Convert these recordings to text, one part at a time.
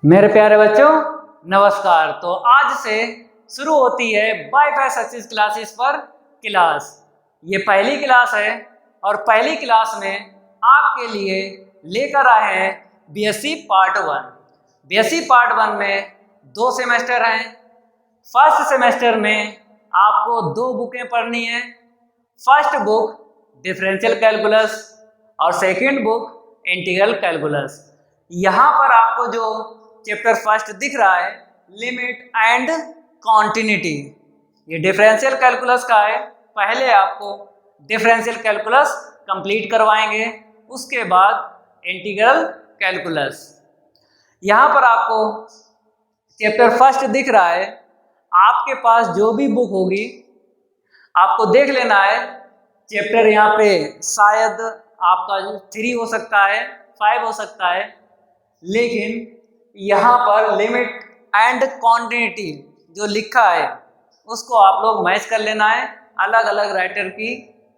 मेरे प्यारे बच्चों नमस्कार। तो आज से शुरू होती है वाईफाई सक्सेस क्लासेस पर क्लास। ये पहली क्लास है और पहली क्लास में आपके लिए लेकर आए हैं बीएससी पार्ट 1। बीएससी पार्ट 1 में 2 सेमेस्टर हैं। फर्स्ट सेमेस्टर में आपको 2 बुकें पढ़नी है। फर्स्ट बुक डिफरेंशियल कैलकुलस और सेकंड बुक इंटीग्रल कैलकुलस। यहाँ पर आपको जो चैप्टर फर्स्ट दिख रहा है लिमिट एंड कॉन्टिन्यूटी, ये डिफरेंशियल कैलकुलस का है। पहले आपको डिफरेंशियल कैलकुलस कंप्लीट करवाएंगे, उसके बाद इंटीग्रल कैलकुलस। यहाँ पर आपको चैप्टर फर्स्ट दिख रहा है। आपके पास जो भी बुक होगी आपको देख लेना है। चैप्टर यहाँ पे शायद आपका 3 हो सकता है, 5 हो सकता है, लेकिन यहाँ पर लिमिट एंड कॉन्टिन्यूटी जो लिखा है उसको आप लोग मैच कर लेना है। अलग अलग राइटर की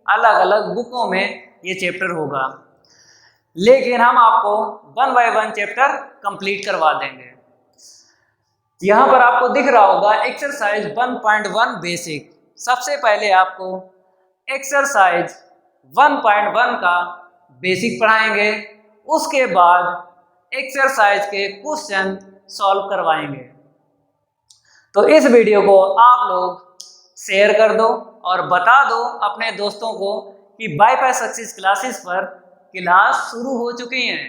अलग अलग बुकों में ये चैप्टर होगा, लेकिन हम आपको 1 बाय 1 चैप्टर कंप्लीट करवा देंगे। यहाँ पर आपको दिख रहा होगा एक्सरसाइज 1.1 बेसिक। सबसे पहले आपको एक्सरसाइज 1.1 का बेसिक पढ़ाएंगे, उसके बाद एक्सरसाइज के क्वेश्चन सॉल्व करवाएंगे। तो इस वीडियो को आप लोग शेयर कर दो और बता दो अपने दोस्तों को कि वाईफाई सक्सेस क्लासेस पर क्लास शुरू हो चुकी हैं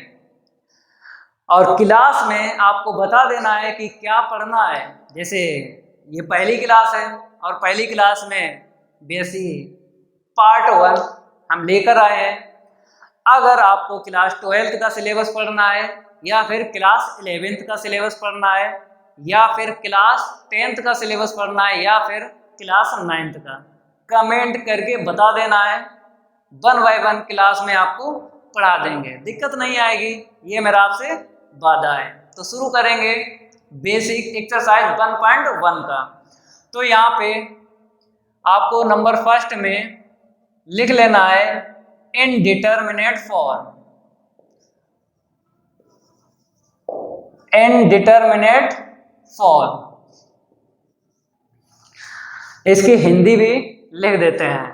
और क्लास में आपको बता देना है कि क्या पढ़ना है। जैसे ये पहली क्लास है और पहली क्लास में बीएससी पार्ट 1 हम लेकर आए हैं। अगर आपको क्लास 12th का सिलेबस पढ़ना है या फिर क्लास 11th का सिलेबस पढ़ना है या फिर क्लास 10th का सिलेबस पढ़ना है या फिर क्लास 9th का, कमेंट करके बता देना है। 1 बाय 1 क्लास में आपको पढ़ा देंगे, दिक्कत नहीं आएगी, ये मेरा आपसे वादा है। तो शुरू करेंगे बेसिक एक्सरसाइज 1.1 का। तो यहाँ पे आपको नंबर फर्स्ट में लिख लेना है इनडिटरमिनेट फॉर्म। इनडिटरमिनेट फॉर्म, इसकी हिंदी भी लिख देते हैं।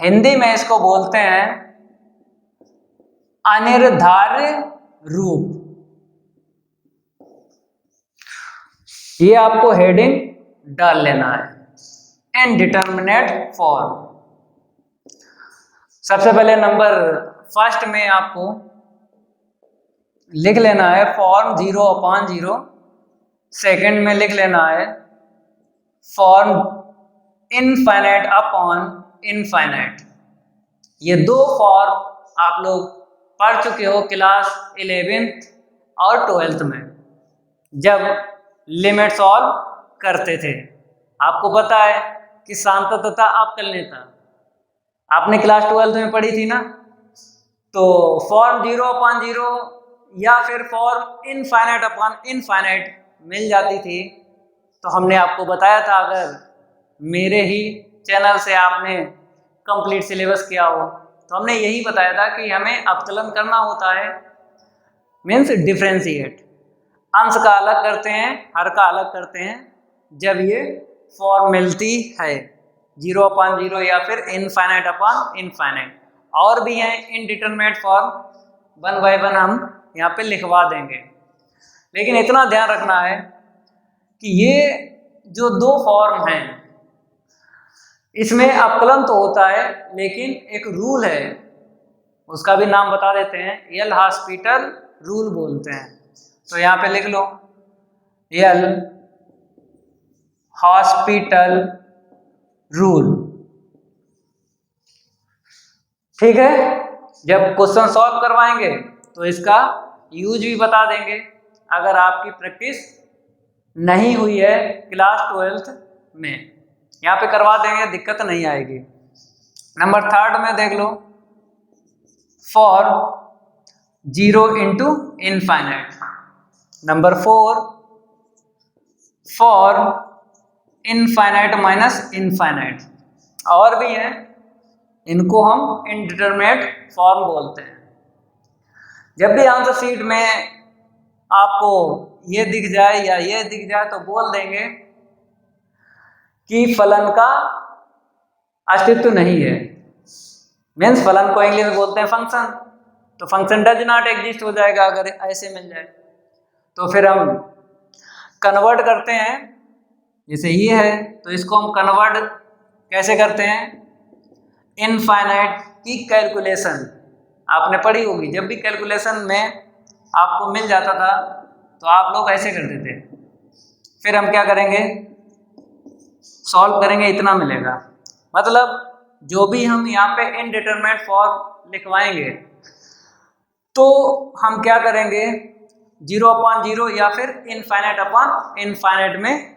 हिंदी में इसको बोलते हैं अनिर्धार्य रूप। ये आपको हेडिंग डाल लेना है, इनडिटरमिनेट फॉर्म। सबसे पहले नंबर फर्स्ट में आपको लिख लेना है फॉर्म 0/0। सेकंड में लिख लेना है फॉर्म इनफाइनाइट अपॉन इनफाइनाइट। ये 2 फॉर्म आप लोग पढ़ चुके हो क्लास 11th और 12th में, जब लिमिट सॉल्व करते थे। आपको पता है कि सांता तथा अवकलनीयता आपने क्लास 12th में पढ़ी थी ना। तो फॉर्म 0/0 या फिर फॉर्म इनफाइनाइट अपॉन इनफाइनाइट मिल जाती थी। तो हमने आपको बताया था, अगर मेरे ही चैनल से आपने कंप्लीट सिलेबस किया हो तो हमने यही बताया था कि हमें अवकलन करना होता है, मीन्स डिफ्रेंशिएट। अंश का अलग करते हैं, हर का अलग करते हैं जब ये फॉर्म मिलती है 0/0 या फिर इनफाइनाइट अपॉन इनफाइनाइट। और भी हैं इनडिटरमिनेट फॉर्म, 1 बाय 1 हम यहाँ पे लिखवा देंगे। लेकिन इतना ध्यान रखना है कि ये जो 2 फॉर्म हैं इसमें अवकलन तो होता है, लेकिन एक रूल है, उसका भी नाम बता देते हैं, एल हॉस्पिटल रूल बोलते हैं। तो यहाँ पे लिख लो एल हॉस्पिटल रूल। ठीक है, जब क्वेश्चन सॉल्व करवाएंगे तो इसका यूज भी बता देंगे। अगर आपकी प्रैक्टिस नहीं हुई है क्लास 12th में, यहाँ पे करवा देंगे, दिक्कत नहीं आएगी। नंबर 3 में देख लो for 0 into infinite. Number 4 for infinite minus infinite. और भी हैं, इनको हम इनडिटरमिनेट फॉर्म बोलते हैं। जब भी आंसर शीट में आपको ये दिख जाए या ये दिख जाए तो बोल देंगे कि फलन का अस्तित्व नहीं है। मीन्स फलन को इंग्लिश में बोलते हैं फंक्शन, तो फंक्शन डज नॉट एग्जिस्ट हो जाएगा अगर ऐसे मिल जाए। तो फिर हम कन्वर्ट करते हैं, जैसे ये है तो इसको हम कन्वर्ट कैसे करते हैं, इनफाइनाइट की कैलकुलेशन आपने पढ़ी होगी। जब भी कैलकुलेशन में आपको मिल जाता था तो आप लोग ऐसे करते थे। फिर हम क्या करेंगे, सॉल्व करेंगे, इतना मिलेगा। मतलब जो भी हम यहाँ पे इनडिटरमिनेट फॉर्म लिखवाएंगे तो हम क्या करेंगे, 0/0 या फिर इनफाइनाइट अपॉन इनफाइनाइट में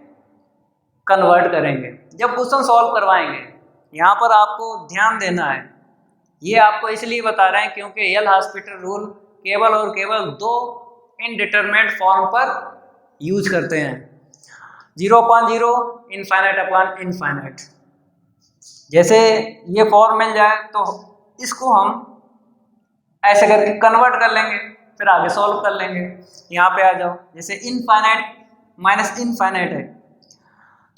कन्वर्ट करेंगे जब क्वेश्चन सॉल्व करवाएंगे। यहाँ पर आपको ध्यान देना है, ये आपको इसलिए बता रहे हैं क्योंकि एल हॉस्पिटल रूल केवल और केवल 2 इनडिटरमिनेट फॉर्म पर यूज करते हैं, 0/0 इनफाइनाइट अपॉन इनफाइनाइट। जैसे ये फॉर्म मिल जाए तो इसको हम ऐसे करके कन्वर्ट कर लेंगे, फिर आगे सॉल्व कर लेंगे। यहाँ पे आ जाओ, जैसे इनफाइनाइट माइनस इनफाइनाइट है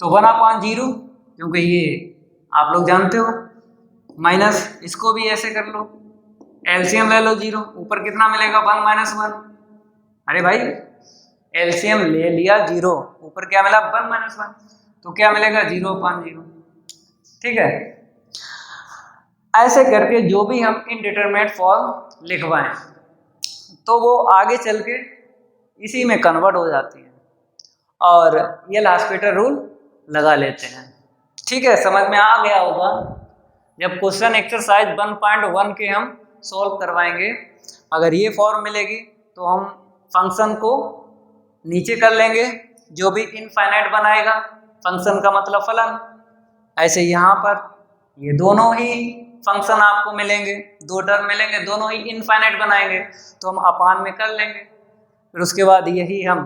तो 1/0, क्योंकि ये आप लोग जानते हो, माइनस इसको भी ऐसे कर लो, एलसीएम ले लो 0, ऊपर कितना मिलेगा 1 - 1। अरे भाई एलसीएम ले लिया 0, ऊपर क्या मिला 1 - 1, तो क्या मिलेगा 0/0। ठीक है, ऐसे करके जो भी हम इनडिटरमिनेट फॉर्म लिखवाएं तो वो आगे चल के इसी में कन्वर्ट हो जाती है और ये हॉस्पिटल रूल लगा लेते हैं। ठीक है, समझ में आ गया होगा। जब क्वेश्चन एक्सरसाइज 1.1 के हम सॉल्व करवाएंगे, अगर ये फॉर्म मिलेगी तो हम फंक्शन को नीचे कर लेंगे, जो भी इनफाइनाइट बनाएगा, फंक्शन का मतलब फलन। ऐसे यहाँ पर ये दोनों ही फंक्शन आपको मिलेंगे, 2 टर्म मिलेंगे, दोनों ही इनफाइनाइट बनाएंगे तो हम अपान में कर लेंगे। फिर उसके बाद यही हम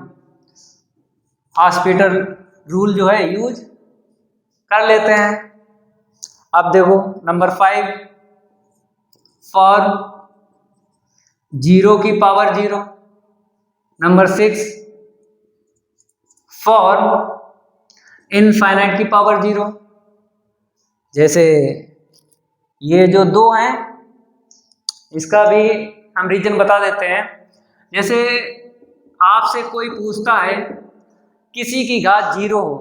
हॉस्पिटल रूल जो है यूज कर लेते हैं। अब देखो number 5, for 0⁻0। Number 6, for infinite. जैसे ये जो 2 हैं इसका भी हम रीजन बता देते हैं। जैसे आपसे कोई पूछता है किसी की घात 0 हो,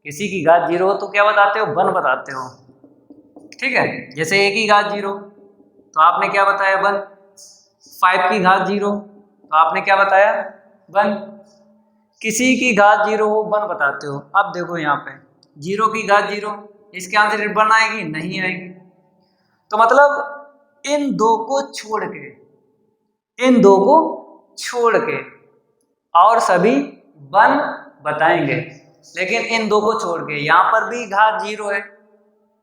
किसी की घात 0 हो तो क्या बताते हो, 1 बताते हो। ठीक है, जैसे a की घात 0 तो आपने क्या बताया 1, 5 की घात 0 तो आपने क्या बताया 1, किसी की घात 0 हो 1 बताते हो। अब देखो यहाँ पे 0 की घात 0, इसके आंसर 1 आएगी, नहीं आएगी। तो मतलब इन दो को छोड़ के, इन दो को छोड़ के और सभी 1 बताएंगे, लेकिन इन दो को छोड़ के। यहाँ पर भी घात 0 है,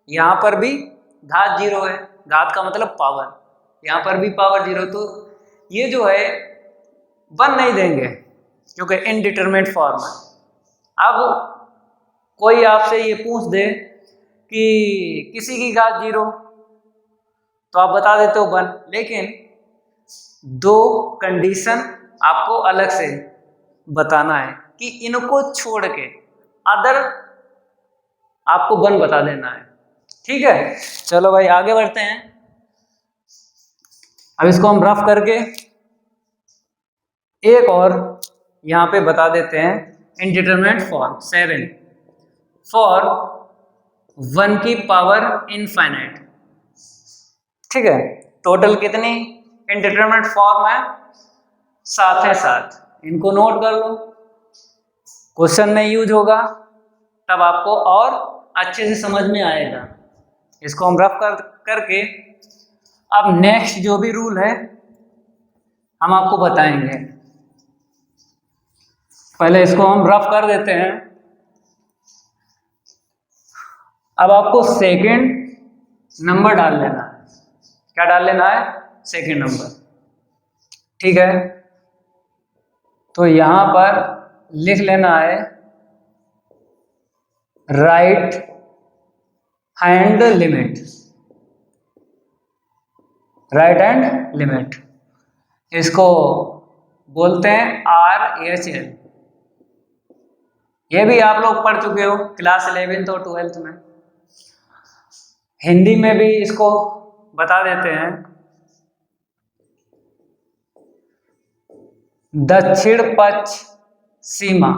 यहाँ पर भी घात 0 है, घात का मतलब पावर, यहाँ पर भी पावर 0, तो ये जो है 1 नहीं देंगे क्योंकि इनडिटरमिनेट फॉर्म है। अब कोई आपसे ये पूछ दे कि किसी की घात 0 तो आप बता देते हो 1, लेकिन 2 कंडीशन आपको अलग से बताना है कि इनको छोड़ के अदर आपको 1 बता देना है। ठीक है, चलो भाई आगे बढ़ते हैं। अब इसको हम रफ करके एक और यहाँ पे बता देते हैं इनडिटरमिनेट फॉर्म 7, फॉर 1 की पावर इनफाइनाइट। ठीक है, टोटल कितनी इनडिटरमिनेट फॉर्म है, 7 है, 7। इनको नोट कर लो, क्वेश्चन में यूज होगा तब आपको और अच्छे से समझ में आएगा। इसको हम रफ करके अब नेक्स्ट जो भी रूल है हम आपको बताएंगे। पहले इसको हम रफ कर देते हैं। अब आपको सेकंड नंबर डाल लेना है। क्या डाल लेना है, सेकंड नंबर। ठीक है, तो यहां पर लिख लेना है right hand limit, right hand limit. इसको बोलते हैं RHL। ये भी आप लोग पढ़ चुके हो क्लास 11th और 12th में। हिंदी में भी इसको बता देते हैं, दक्षिण पक्ष सीमा,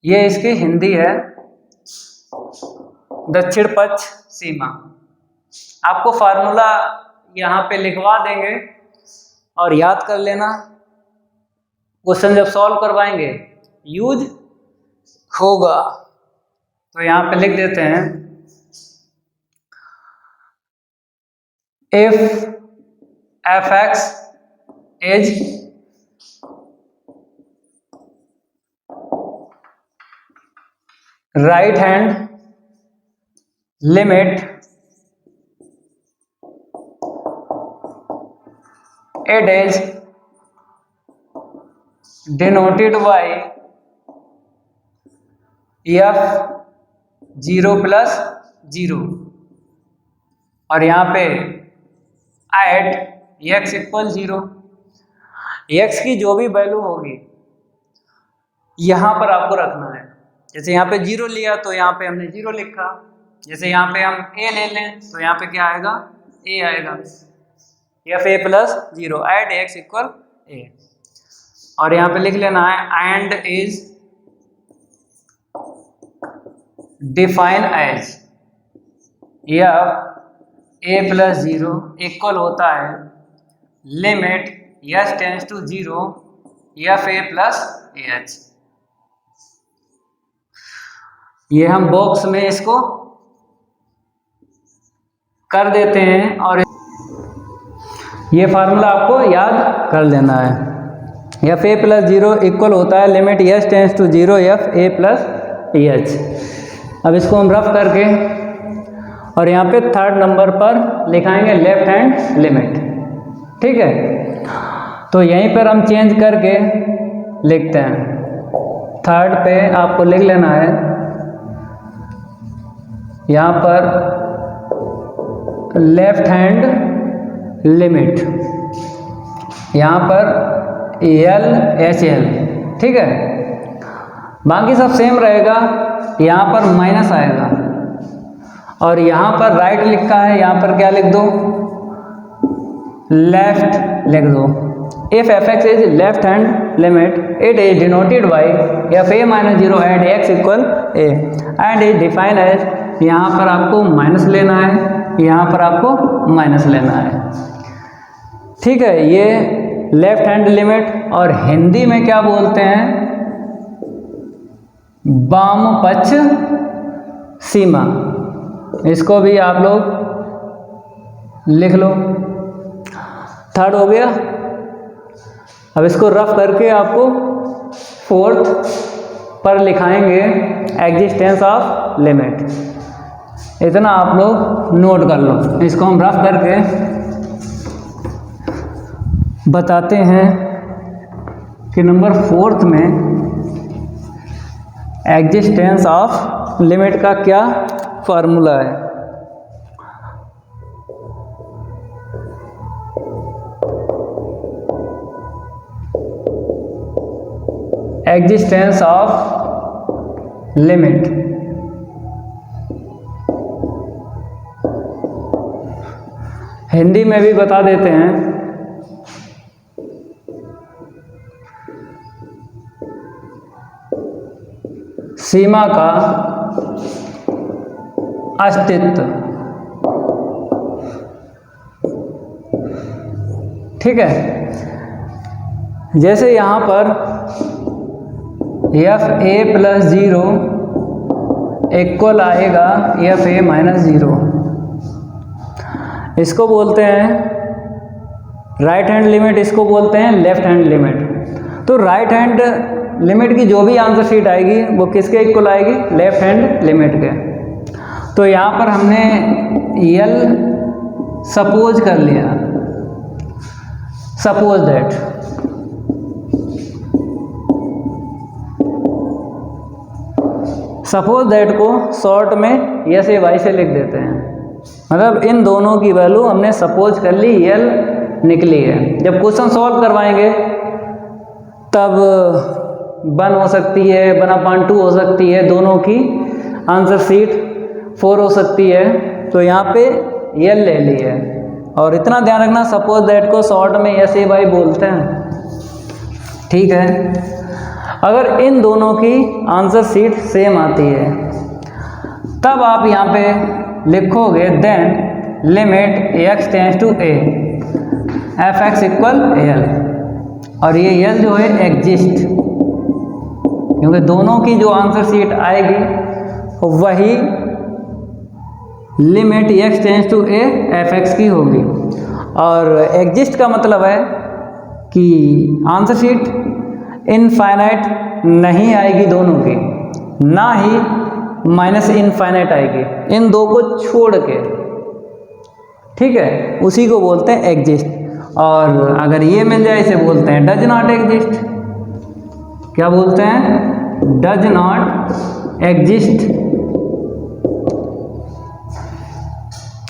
ये इसकी हिंदी है, दक्षिण पक्ष सीमा। आपको फार्मूला यहाँ पे लिखवा देंगे और याद कर लेना, क्वेश्चन जब सॉल्व करवाएंगे यूज होगा। तो यहाँ पे लिख देते हैं, if fx is right hand limit, it is denoted by f0 plus 0 और यहाँ पे एट x इक्वल 0, x की जो भी वैल्यू होगी यहाँ पर आपको रखना है। जैसे यहाँ पे 0 लिया तो यहाँ पे हमने 0 लिखा, जैसे यहाँ पे हम a ले लें तो यहाँ पे क्या आएगा, a आएगा, f a plus 0 at x equal a। और यहाँ पे लिख लेना है and is define as f a plus 0 equal होता है limit s tends to 0 f a plus ah। ये हम बॉक्स में इसको कर देते हैं और ये फार्मूला आपको याद कर लेना है। f a प्लस 0 इक्वल होता है limit s tends to 0 f a plus ah। अब इसको हम रफ करके और यहाँ पे थर्ड नंबर पर लिखाएंगे लेफ्ट हैंड लिमिट, ठीक है। तो यहीं पर हम चेंज करके लिखते हैं, थर्ड पे आपको लिख लेना है यहाँ पर लेफ्ट हैंड लिमिट, यहाँ पर LHL, ठीक है। बाकी सब सेम रहेगा, यहाँ पर माइनस आएगा और यहाँ पर राइट लिखा है, यहाँ पर क्या लिख दो, लेफ्ट लिख दो। If fx is left hand limit it is denoted by f a minus 0 at x equal a and is define as, यहाँ पर आपको माइनस लेना है, यहाँ पर आपको माइनस लेना है, ठीक है। ये लेफ्ट हैंड लिमिट और हिंदी में क्या बोलते हैं, वाम पक्ष सीमा। इसको भी आप लोग लिख लो, थर्ड हो गया। अब इसको रफ करके आपको फोर्थ पर लिखाएंगे एग्जिस्टेंस ऑफ लिमिट। इतना आप लोग नोट कर लो, इसको हम रफ करके बताते हैं कि नंबर फोर्थ में एग्जिस्टेंस ऑफ लिमिट का क्या फार्मूला है। एग्जिस्टेंस ऑफ लिमिट, हिंदी में भी बता देते हैं, सीमा का अस्तित्व, ठीक है। जैसे यहाँ पर f a प्लस 0 इक्वल आएगा f a माइनस 0, इसको बोलते हैं राइट हैंड लिमिट, इसको बोलते हैं लेफ्ट हैंड लिमिट। तो राइट हैंड लिमिट की जो भी आंसर शीट आएगी वो किसके इक्वल आएगी, लेफ्ट हैंड लिमिट के। तो यहाँ पर हमने यल सपोज कर लिया, सपोज दैट, सपोज दैट को शॉर्ट में यस ए वाई से लिख देते हैं। मतलब इन दोनों की वैल्यू हमने सपोज कर ली यल निकली है। जब क्वेश्चन सॉल्व करवाएंगे तब 1 हो सकती है, 1/2 हो सकती है, दोनों की आंसर शीट 4 हो सकती है। तो यहाँ पे यल ले ली है। और इतना ध्यान रखना, सपोज दैट को शॉर्ट में ऐसे भाई बोलते हैं, ठीक है। अगर इन दोनों की आंसर शीट सेम आती है तब आप यहाँ पे लिखोगे then limit x tends to a f(x) equal l, और ये l जो है एग्जिस्ट, क्योंकि दोनों की जो आंसर शीट आएगी वही limit x tends to a f(x) की होगी। और एग्जिस्ट का मतलब है कि आंसर शीट इनफाइनाइट नहीं आएगी दोनों की, ना ही माइनस इनफाइनाइट आएगी, इन दो को छोड़ के, ठीक है, उसी को बोलते हैं एग्जिस्ट। और अगर ये मिल जाए इसे बोलते हैं डज नॉट एग्जिस्ट। क्या बोलते हैं? Does not exist.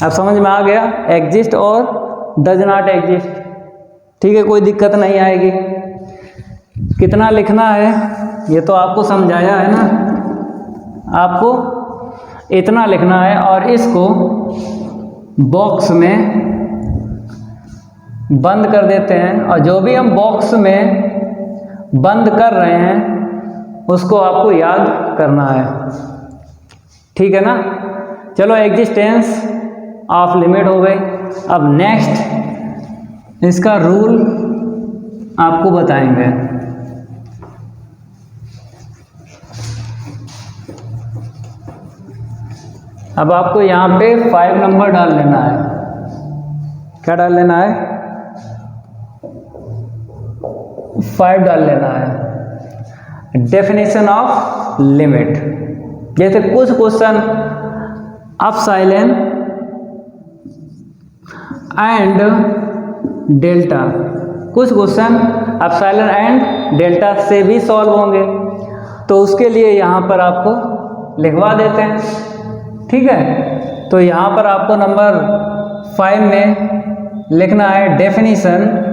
अब समझ में आ गया, एग्जिस्ट और डज नॉट एग्जिस्ट, ठीक है, कोई दिक्कत नहीं आएगी। कितना लिखना है ये तो आपको समझाया है ना, आपको इतना लिखना है और इसको बॉक्स में बंद कर देते हैं। और जो भी हम बॉक्स में बंद कर रहे हैं उसको आपको याद करना है, ठीक है ना। चलो, एग्जिस्टेंस ऑफ लिमिट हो गई। अब नेक्स्ट इसका रूल आपको बताएंगे। अब आपको यहाँ पे 5 नंबर डाल लेना है। क्या डाल लेना है? 5 डाल लेना है। डेफिनेशन ऑफ लिमिट, जैसे कुछ क्वेश्चन अपसाइलन एंड डेल्टा, कुछ क्वेश्चन अपसाइलन एंड डेल्टा से भी सॉल्व होंगे, तो उसके लिए यहाँ पर आपको लिखवा देते हैं, ठीक है। तो यहाँ पर आपको नंबर 5 में लिखना है definition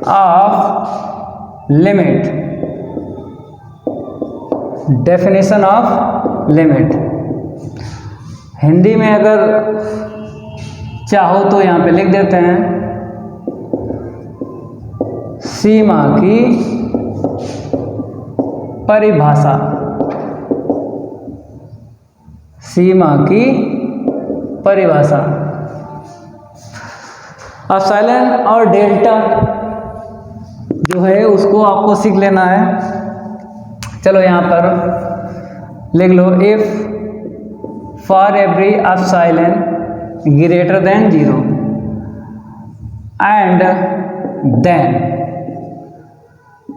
of limit. Definition of limit Hindi में अगर चाहो तो यहाँ पे लिख देते हैं सीमा की परिभाषा। सीमा की परिभाषा। अपसाइलन और डेल्टा जो है उसको आपको सीख लेना है। चलो यहाँ पर लिख लो, if for every epsilon greater than 0 and then,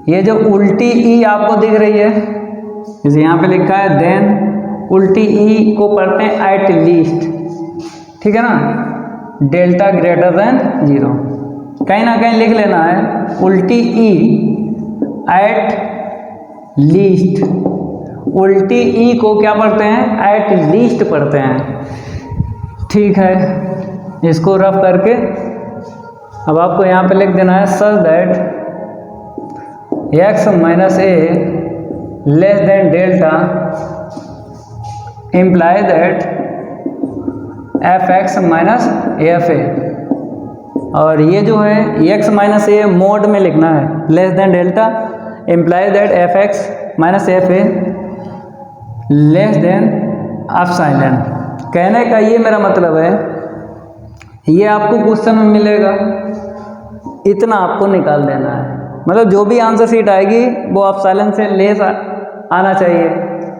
ये जो उल्टी ई आपको दिख रही है, जैसे यहाँ पे लिखा है देन, उल्टी ई को पढ़ते हैं एट लीस्ट, ठीक है ना, डेल्टा ग्रेटर देन 0। कहीं ना कहीं लिख लेना है उल्टी ई एट लीस्ट। उल्टी ई को क्या पढ़ते हैं? एट लीस्ट पढ़ते हैं, ठीक है। इसको रफ करके अब आपको यहाँ पे लिख देना है such that x minus A less than delta imply that f(x) minus F A. और ये जो है x माइनस ए मोड में लिखना है, less than delta imply that f(x) minus F A less than epsilon. कहने का ये मेरा मतलब है, ये आपको क्वेश्चन में मिलेगा, इतना आपको निकाल देना है। मतलब जो भी आंसर शीट आएगी वो अपसाइलन से लेस आना चाहिए,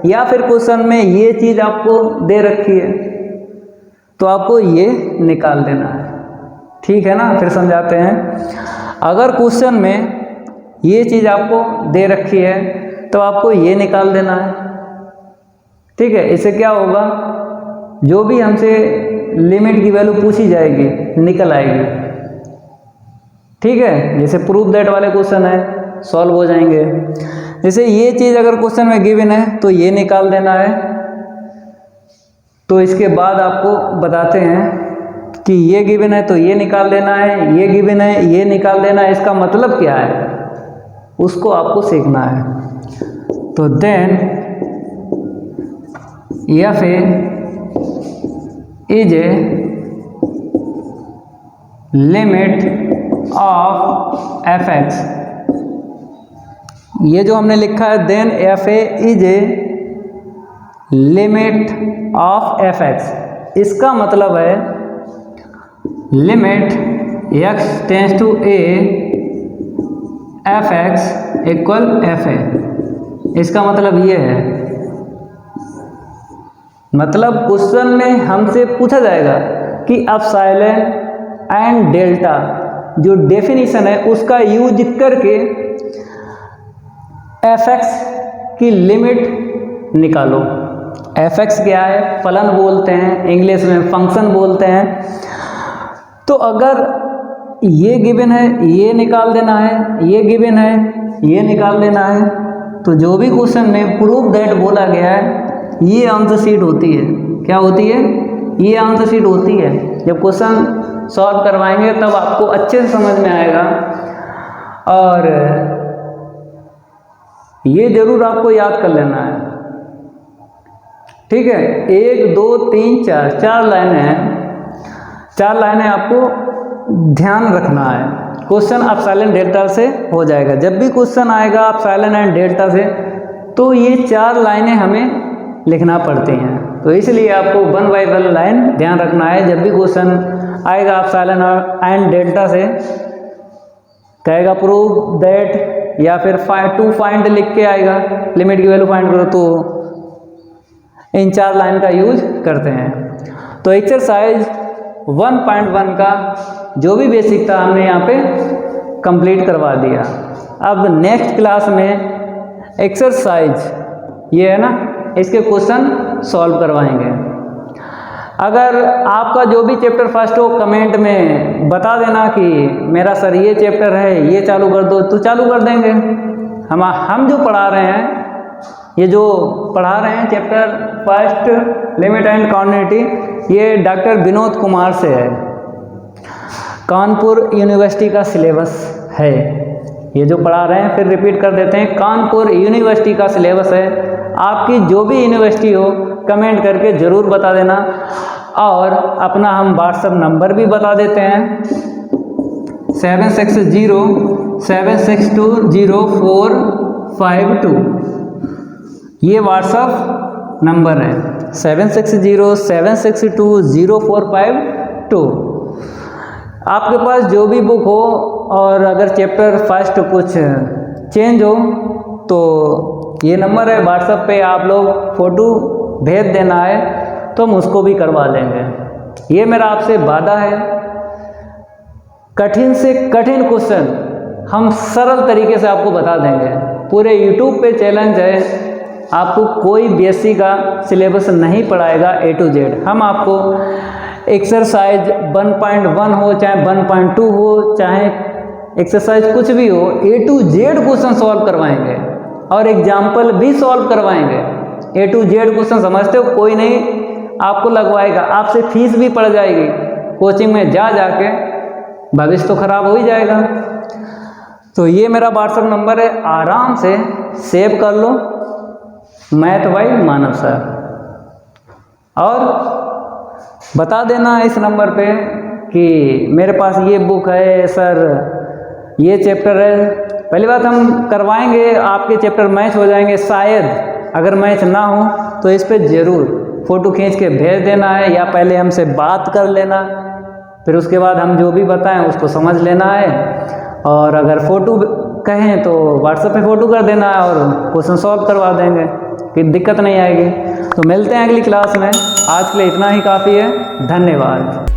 या फिर क्वेश्चन में ये चीज़ आपको दे रखी है तो आपको ये निकाल देना है, ठीक है ना। फिर समझाते हैं। अगर क्वेश्चन में ये चीज़ आपको दे रखी है तो आपको ये निकाल देना है, ठीक है। इससे क्या होगा, जो भी हमसे लिमिट की वैल्यू पूछी जाएगी निकल आएगी, ठीक है। जैसे प्रूफ दैट वाले क्वेश्चन है, सॉल्व हो जाएंगे। जैसे ये चीज़ अगर क्वेश्चन में गिवन है तो ये निकाल देना है, तो इसके बाद आपको बताते हैं कि ये गिवन है तो ये निकाल देना है, ये गिवन है ये निकाल देना है, इसका मतलब क्या है उसको आपको सीखना है। तो then f a is a limit of f x, ये जो हमने लिखा है then f a is a limit of f x, इसका मतलब है limit x tends to a f x equal f a, इसका मतलब ये है, मतलब क्वेश्चन में हमसे पूछा जाएगा कि एप्सिलॉन एंड डेल्टा जो डेफिनेशन है उसका यूज करके एफ एक्स की लिमिट निकालो। एफ एक्स क्या है, फलन बोलते हैं, इंग्लिश में फंक्शन बोलते हैं। तो अगर ये गिवन है ये निकाल देना है, ये गिवन है ये निकाल देना है, तो जो भी क्वेश्चन में प्रूव दैट बोला गया है ये आंसर शीट होती है। क्या होती है? ये आंसर शीट होती है। जब क्वेश्चन सॉल्व करवाएंगे तब आपको अच्छे से समझ में आएगा, और ये जरूर आपको याद कर लेना है। ठीक है, 1 2 3 4 4 लाइनें हैं, 4 लाइनें आपको ध्यान रखना है। क्वेश्चन एप्सिलॉन डेल्टा से हो जाएगा। जब भी क्वेश्चन आएगा एप्सिलॉन एंड डेल्टा से तो ये 4 लाइनें हमें लिखना पड़ती हैं। तो इसलिए आपको 1 बाय 1 लाइन ध्यान रखना है। जब भी क्वेश्चन आएगा एप्सिलॉन एंड डेल्टा से, कहेगा प्रूव दैट या फिर टू फाइंड लिख के आएगा, लिमिट की वैल्यू फाइंड करो, तो इन 4 लाइन का यूज करते हैं। तो एक्सरसाइज 1.1 का जो भी बेसिक था हमने यहाँ पे कंप्लीट करवा दिया। अब नेक्स्ट क्लास में एक्सरसाइज ये है ना, इसके क्वेश्चन सॉल्व करवाएंगे। अगर आपका जो भी चैप्टर फर्स्ट हो कमेंट में बता देना कि मेरा सर ये चैप्टर है ये चालू कर दो, तो चालू कर देंगे। हम जो पढ़ा रहे हैं, ये जो पढ़ा रहे हैं chapter first limit and quantity, ये डॉक्टर विनोद कुमार से है, कानपुर यूनिवर्सिटी का सिलेबस है। ये जो पढ़ा रहे हैं फिर रिपीट कर देते हैं, कानपुर यूनिवर्सिटी का सिलेबस है। आपकी जो भी यूनिवर्सिटी हो कमेंट करके ज़रूर बता देना, और अपना हम व्हाट्सएप नंबर भी बता देते हैं 7607620452। ये व्हाट्सएप नंबर है 7607620452। आपके पास जो भी बुक हो, और अगर चैप्टर फर्स्ट कुछ चेंज हो तो ये नंबर है, व्हाट्सएप पे आप लोग फ़ोटो भेज देना है तो हम उसको भी करवा देंगे। ये मेरा आपसे वादा है। कठिन से कठिन क्वेश्चन हम सरल तरीके से आपको बता देंगे। पूरे YouTube पे चैलेंज है, आपको कोई बीएससी का सिलेबस नहीं पढ़ाएगा A to Z। हम आपको एक्सरसाइज 1.1 हो चाहे 1.2 हो चाहे एक्सरसाइज कुछ भी हो, A to Z question solve करवाएंगे और एग्जाम्पल भी सॉल्व करवाएंगे। A to Z क्वेश्चन समझते हो, कोई नहीं आपको लगवाएगा, आपसे फीस भी पड़ जाएगी। कोचिंग में जाके भविष्य तो खराब हो ही जाएगा। तो ये मेरा व्हाट्सएप नंबर है, आराम से सेव कर लो, मैथ बाय मानव सर, और बता देना इस नंबर पे कि मेरे पास ये बुक है सर, ये चैप्टर है। पहली बात हम करवाएंगे, आपके चैप्टर मैच हो जाएंगे। शायद अगर मैच ना हो तो इस पे ज़रूर फ़ोटो खींच के भेज देना है, या पहले हमसे बात कर लेना, फिर उसके बाद हम जो भी बताएं उसको समझ लेना है। और अगर फ़ोटो कहें तो व्हाट्सएप पे फ़ोटो कर देना है और क्वेश्चन सॉल्व करवा देंगे, फिर दिक्कत नहीं आएगी। तो मिलते हैं अगली क्लास में। आज के लिए इतना ही काफ़ी है। धन्यवाद।